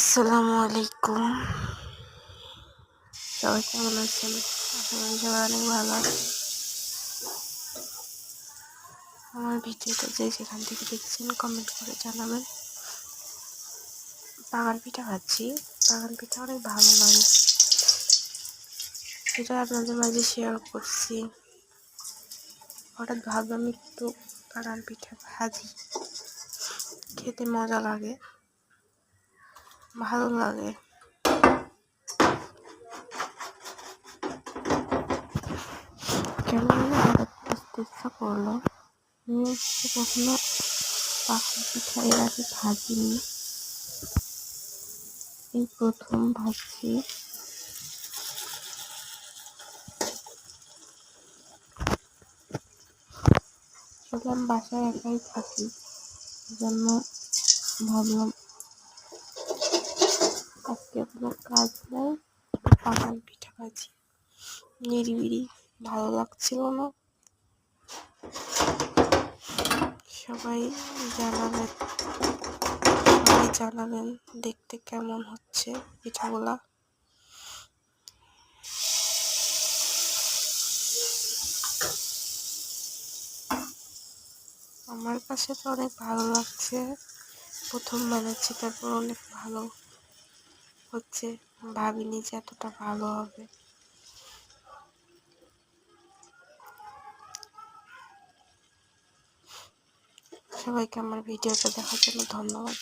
আসসালামু আলাইকুম। সবাই কেমন আছেন? আশা করি সবাই অনেক ভালো আছেন। আমার ভিডিওটা যে যেখান থেকে দেখছেন কমেন্ট করে জানাবেন। বাগান পিঠা খাচ্ছি। বাগান পিঠা অনেক ভালো লাগে, সেটা আপনাদের মাঝে শেয়ার করছি। হঠাৎ ভাবলাম একটু বাগান পিঠা ভাজি, খেতে মজা লাগে, ভালো লাগে। কেন হঠাৎ বুঝতে ইচ্ছা করলো। কখনো বাগান পিঠা এর আগে ভাজিনি, এই প্রথম ভাবছি। আসলে আমি বাসায় একাই থাকি, জন্য ভাবলাম আজকে কোনো কাজ নাই, বাগান পিঠা ভাজি। নিরিবিলি ভালো লাগছিল না। সবাই জানাবেন দেখতে কেমন হচ্ছে পিঠাগুলা। আমার কাছে তো অনেক ভালো লাগছে, প্রথম বানাচ্ছি, তারপর অনেক ভালো হচ্ছে। ভাবিনি যে এতটা ভালো হবে। সবাইকে আমার ভিডিওটা দেখার জন্য ধন্যবাদ।